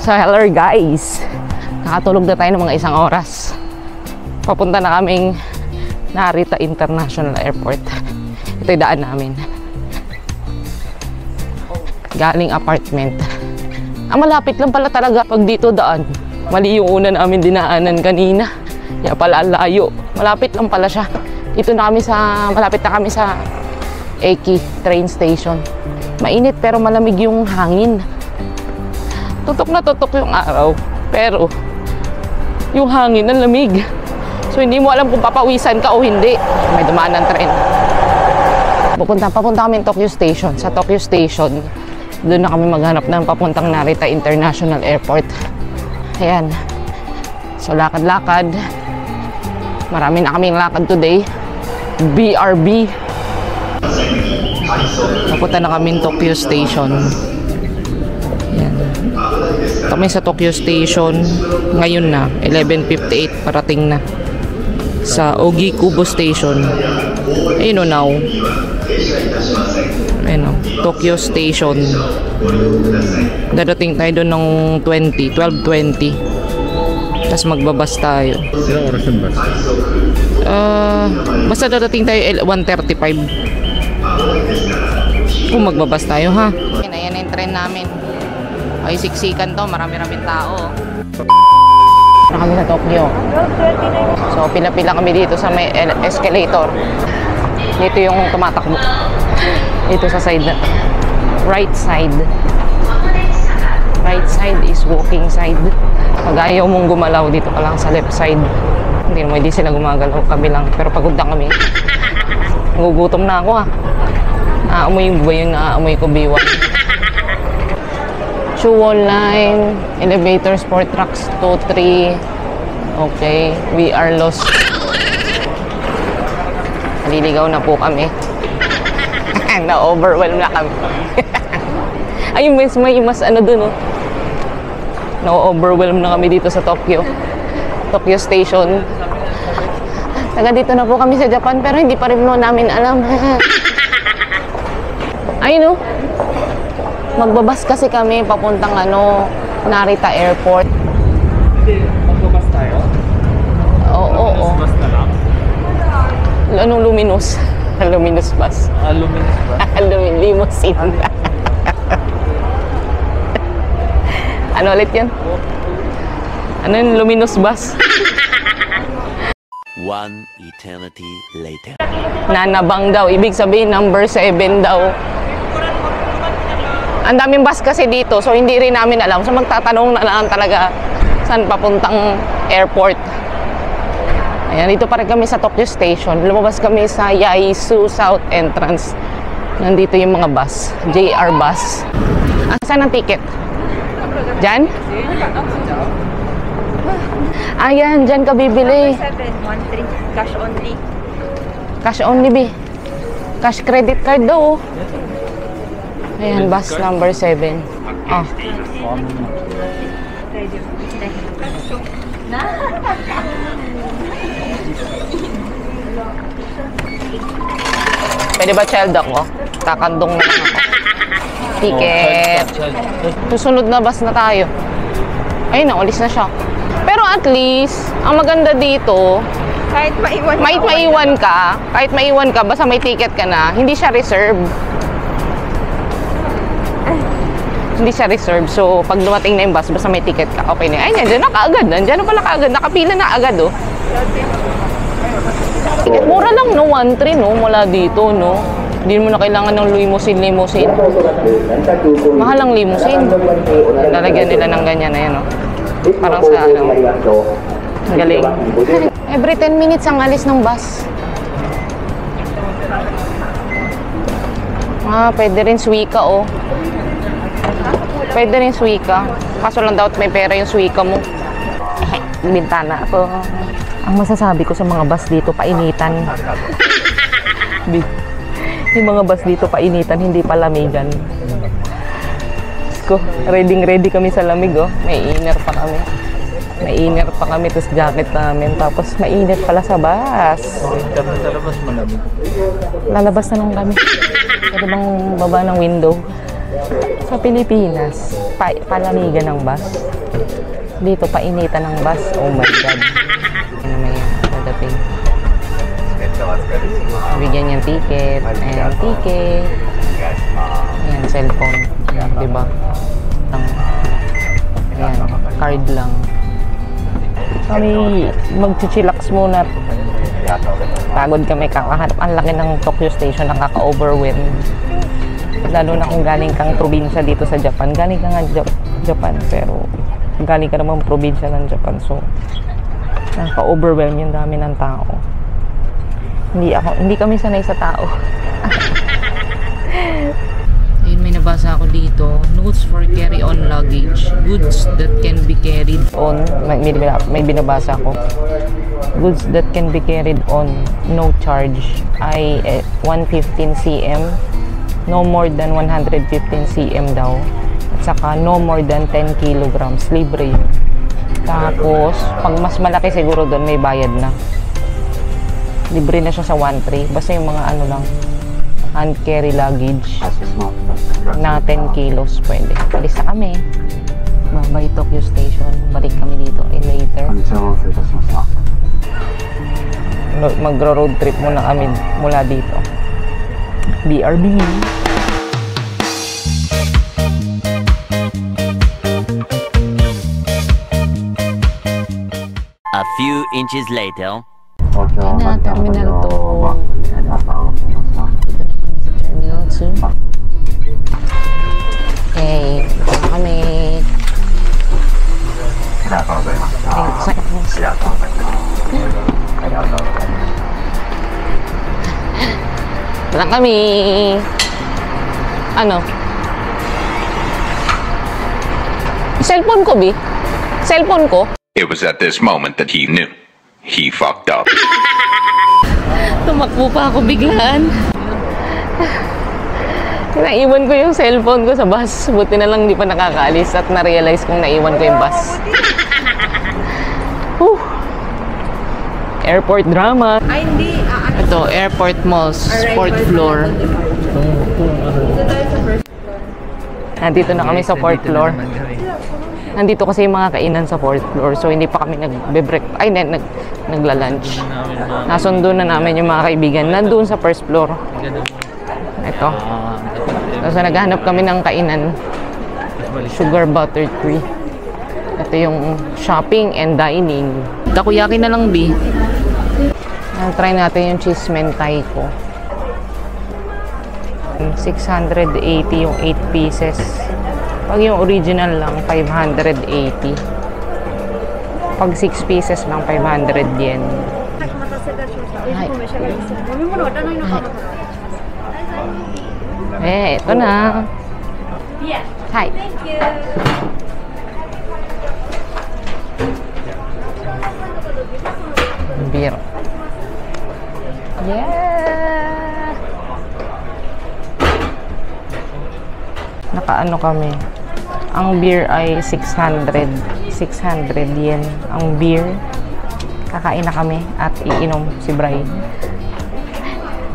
So hello guys, nakatulog na tayo ng mga 1 oras. Papunta na kaming Narita International Airport. Ito yung daan namin galing apartment. Malapit lang pala talaga pag dito daan. Mali yung una namin dinaanan kanina. Kaya pala layo. Malapit lang pala siya. Dito na kami sa, malapit na kami sa Eki train station. Mainit pero malamig yung hangin. Tutok na tutok yung araw. Pero yung hangin ang lamig. So hindi mo alam kung papawisan ka o hindi. May dumaan ng tren. Papunta kami Tokyo Station. Sa Tokyo Station, doon na kami maghanap ng papuntang Narita International Airport. Ayan. So lakad-lakad. Marami na kaming lakad today. BRB. Papunta na kami Tokyo Station. Ayan. Kami sa Tokyo Station. Ngayon na. 11:58 parating na. Sa Ogikubo Station. Ayun o now. Ayun o. Tokyo Station. Dadating tayo doon ng 12:20. Tapos magbabas tayo. Ilang oras yung bus? Basta dadating tayo 1:35. Kung magbabas tayo ha. Ayan na yung train namin. Ay siksikan to. Marami-raming tao. Na kami sa Tokyo. So pila-pila kami dito sa may escalator. Dito yung tumatakbo. Dito sa side na right side. Right side is walking side. Pag ayaw mong gumalaw, dito ka lang sa left side. Hindi sila gumagalaw, kami lang. Pero pagod na kami. Nagugutom na ako ha. Naamoy ba yung naamoy ko biwan? Chuwon Line, elevator, sport trucks, 2-3. Okay, we are lost. Naliligaw na po kami. Na-overwhelm na kami. Ay, may mas ano dun, oh. Na-overwhelm na kami dito sa Tokyo. Tokyo Station. Taga dito na po kami sa Japan, pero hindi pa rin namin alam. Ay, no? Magbabas kasi kami papuntang Narita Airport. Hindi, magbabas tayo? Oo. Bus na lang? Anong luminous? Luminous bus. Luminous bus? Limousine. Ano ulit yun? Ano yung luminous bus? One eternity later. Nanabang daw. Ibig sabihin, number 7 daw. Ang daming bus kasi dito, so hindi rin namin alam. So magtatanong na lang talaga saan papuntang airport. Ayan, dito pa rin kami sa Tokyo Station. Lumabas kami sa Yaesu South Entrance. Nandito yung mga bus, JR bus. Saan ang ticket? Diyan? Ayan, diyan ka bibili. 713, cash only. Cash only, B. Cash credit card daw. Ayan, bus number 7. Oh. Pwede ba child ako? Kakandong na lang ako. Ticket. Susunod na bus na tayo. Ayun na, ulis na siya. Pero at least, ang maganda dito, Kahit maiwan kahit maiwan ka, basta may ticket ka na, hindi siya reserve. Hindi siya reserve. So, pag dumating na yung bus, basta may ticket ka, okay na. Ay, nandiyan na kaagad. Nandiyan na pala kaagad. Nakapila na agad, oh. Mura lang, no? 1-3, no? Mula dito, no? Hindi mo na kailangan ng limousine. Mahal ang limousine. Lalagyan nila ng ganyan na yan, no? Parang sa, ang galing. Every 10 minutes ang alis ng bus. Pwede rin Suica, oh. Pwede rin Suica. Kaso lang daw may pera yung Suica mo. Bintana ako. Ang masasabi ko sa mga bus dito, painitan. Yung mga bus dito, painitan, hindi palamigan. Ready kami sa lamig, oh. May inner pa kami. Tapos jacket namin. Tapos mainit pala sa bus. Kami sa labas malamig. Lalabas na lang kami. Pwede bang baba ng window? Sa Pilipinas, palamigan ng bus. Dito, painitan ng bus. Oh my God. Ano may nadating? Bigyan niyang ticket. Ayan, ticket. Ayan, cellphone. Diba? Ayan, card lang. Kami mag-chillax muna. Pagod kami kakahanap. Ang laki ng Tokyo Station, nakaka-overwhelm. Lalo na kung galing kang probinsya dito sa Japan. Galing ka nga Japan, pero galing ka naman probinsya ng Japan. So, nakaka-overwhelm yung dami ng tao. Hindi kami sanay sa tao. Ayun, may nabasa ako dito. Notes for carry-on luggage. Goods that can be carried on. May binabasa ako. Goods that can be carried on. No charge. Ay 115 cm. No more than 115 cm daw. At saka no more than 10 kilograms. Libre yun. Tapos, pag mas malaki siguro doon, may bayad na. Libre na siya sa 1.3. Basta yung mga ano lang, hand carry luggage na 10 kilos pwede. Alis na kami. Bye Tokyo Station. Balik kami dito later. Magro-road trip muna kami mula dito. BRB. A few inches later. Ayan na, Terminal 2. Dito na kami sa Terminal 2. Okay, dito na kami. Dito na kami. Ano? Cellphone ko, Bi? Cellphone ko? It was at this moment that he knew. He fucked up. Tumakbo pa ako biglaan. Naiwan ko yung cellphone ko sa bus. Buti na lang di pa nakakaalis at na-realize kong naiwan ko yung bus. Airport drama. Ay, hindi. Ito, airport malls, fourth floor. Nandito na kami sa fourth floor. Nandito kasi yung mga kainan sa fourth floor. So, hindi pa kami nagbe-break. Ay, nagla-lunch. Nasundo na namin yung mga kaibigan. Nandun sa first floor. Ito. So, naghahanap kami ng kainan. Sugar Butter Tree. Ito yung shopping and dining. Takoyaki na lang, B. Try natin yung cheese mentai ko. 680 yung 8 pieces. Pag yung original lang, 580. Pag 6 pieces lang, 500 yen. Ito na. Hi. Thank you. Beer. Yeah! Nakaano kami. Ang beer ay 600 yen ang beer. Kakain na kami at iinom si Bray.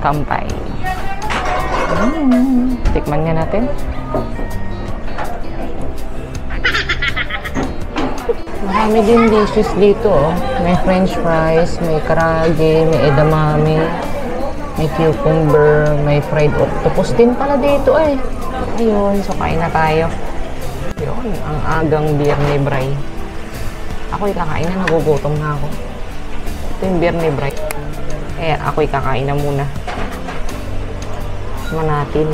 Kampay. Tikman nga natin. Marami din dishes dito. May french fries, may karage, may edamame, may cucumber, may fried octopus din pala dito eh. Ayun, so kain na tayo. Yun, ang agang beer ni Bray. Ako'y kakain na, nagugutom na ako. Ito yung beer ni Bray. Kaya ako'y kakain na muna. Tikman natin.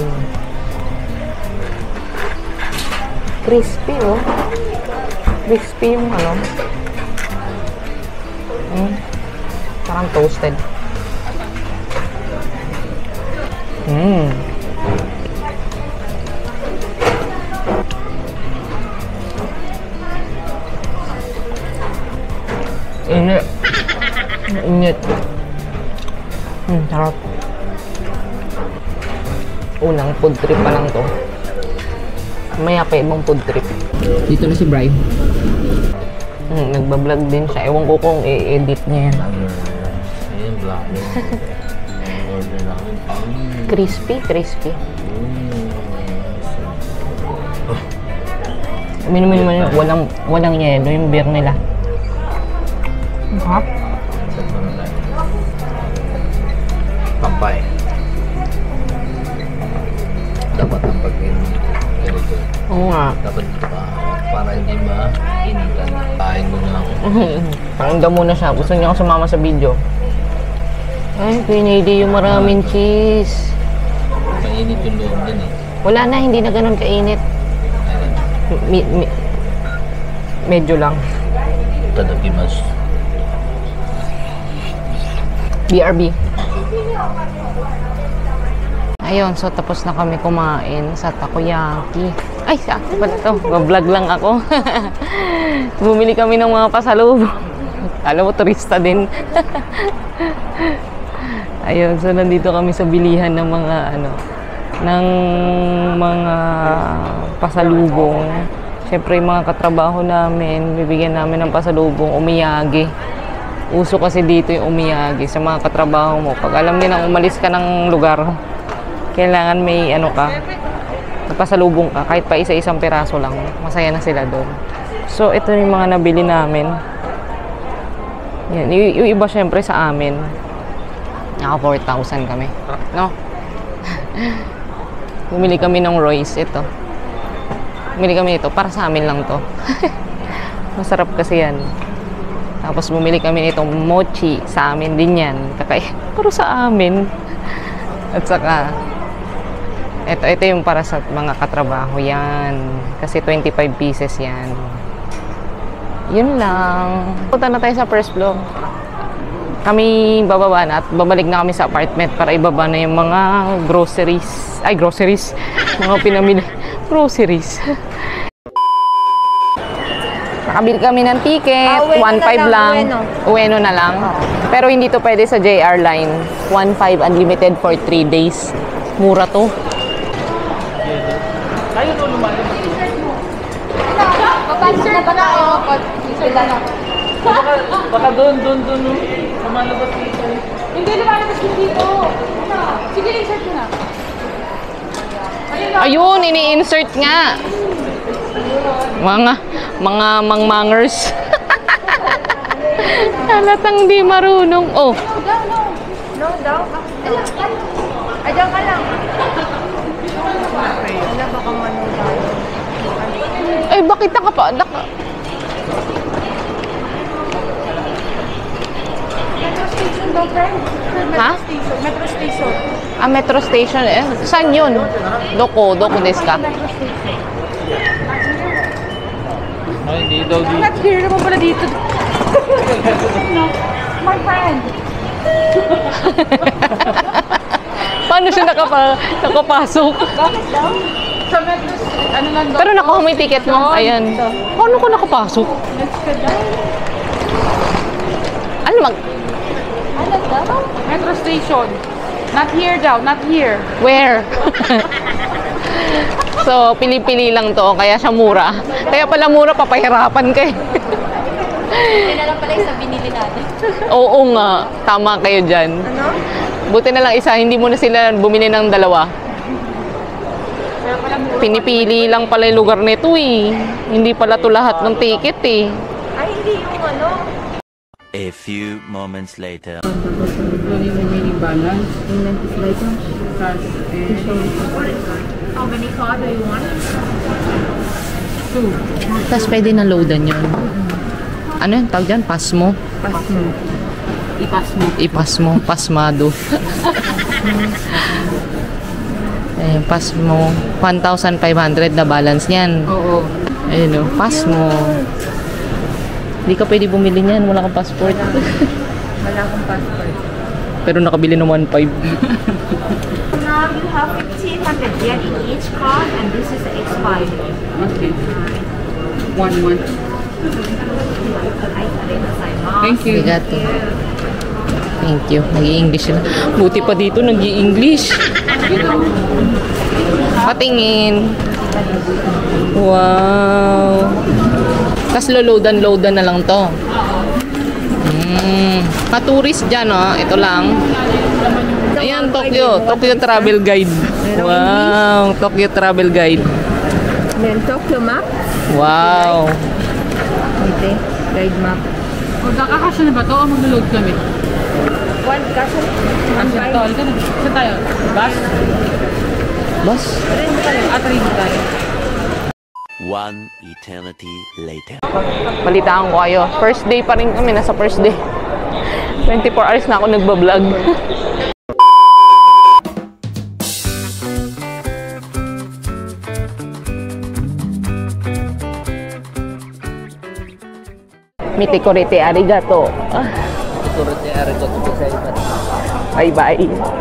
Crispy oh. Crispy yung ano. Parang toasted. Init. Init. Sarap. Unang food trip pa lang to. Maya pa ibang food trip. Dito na si Bri. Nagbablog din siya. Ewan ko kung i-edit niya yan. Ayun, black. Order namin. Crispy, crispy. Uminumin mo yun. Walang yelo yung beer nila. Ha? Pampay. Dapat ang pag-inom ganito. Oo nga. Dapat para hindi mainitan. Kain mo na ako. Pakinggan muna siya. Gusto niya ako sumama sa video. Ay, pinili yung maraming cheese. Mainit yung loob din eh. Wala na, hindi na ganun kainit. Medyo lang. Tadakimasu. BRB. Ayun, so tapos na kami kumain sa takoyaki. Ay, sa akin pala to. Vlog lang ako. Bumili kami ng mga pasalubong. Alam mo, turista din. Ayun, so nandito kami sa bilihan ng mga ng mga pasalubong. Siyempre, yung mga katrabaho namin, bibigyan namin ng pasalubong, umiyagi. Uso kasi dito yung umiyagi sa mga katrabaho mo. Pag alam nilang umalis ka ng lugar, kailangan may pasalubong ka. Kahit pa isa-isang piraso lang, masaya na sila doon. So, ito yung mga nabili namin. Yan, yung iba siyempre sa amin. Naka 4,000 kami. No? Bumili kami ng Royce. Ito. Bumili kami ito. Para sa amin lang to. Masarap kasi yan. Tapos bumili kami nitong mochi. Sa amin din yan. Pero sa amin. At saka, ito yung para sa mga katrabaho yan. Kasi 25 pieces yan. Yun lang. Punta na tayo sa first floor. Kami bababa na at babalik na kami sa apartment para ibaba na yung mga groceries. Ay, groceries. Mga pinamili. Groceries. Nakabili kami ng ticket. 1.5 lang. Ueno na lang. Pero hindi to pwede sa JR line. 1.5 unlimited for 3 days. Mura to. Tayo doon lumalim. Pag-answer na ba tayo? Baka doon. Lumalabas dito. Hindi, lumalabas dito. Sige, insert ko na. Ayun, ini-insert nga. Mga mangmangers. Halatang di marunong. Oh. No, daw. Ay, diyan ka lang. Wala ba kang manong tayo? Eh, bakit naka... Metro station daw, friend. Ha? Metro station. Ah, metro station. Eh, saan yun? Doko desu ka? Metro station. Ay, hindi daw dito. Not here naman pala dito. No, my friend. Paano siya nakapasok? Bakit daw? Sa metro, ano lang daw? Pero nakuha mo yung ticket mo. Ayan. Paano ka nakapasok? Ano mag... Ano daw? Metro station. Not here daw, not here. Where? So, pili-pili lang to. Kaya siya mura. Kaya pala mura, papahirapan ka eh. Hindi na lang pala yung sa binili natin. Oo nga. Tama kayo dyan. Ano? Buti na lang isa. Hindi mo na sila bumili ng dalawa. Pinipili lang pala yung lugar nito eh. Hindi pala to lahat ng ticket eh. Ay, hindi yung ano. A few moments later. Remaining balance. Cash How many card do you want? Tapos pwede na loadan yun. Ano yung tawag dyan? Pasmo? Ipasmo. Pasmado. Ayun, pasmo. 1,500 na balance niyan. Oo. Ayun o, pasmo. Hindi ka pwede bumili niyan. Wala kang passport. Wala akong passport. Pero nakabili ng 1,500. Now you have 1,500 yen in each card and this is the expired. Okay. 1. Thank you. Arigato. Thank you. Nag-i-English sila. Buti pa dito, nag-i-English. Patingin. Wow. Tapos loadan na lang to. Ka-tourist dyan, oh. Ito lang. Ayan, Tokyo. Tokyo Travel Guide. Wow. Tokyo Travel Guide. Then Tokyo map. Wow. Ite, guide map. O, nakakasya na ba to o mag-load kami? One kasha. One Kasya na to. bike. Halika na. Saan tayo? Bus? Bus. Train tayo. One eternity later. Balitaan ko kayo. First day pa rin kami. Nasa first day. 24 hours na ako nagbablog. Mite korete arigato. Turut niya arigato sa iba. Bye-bye.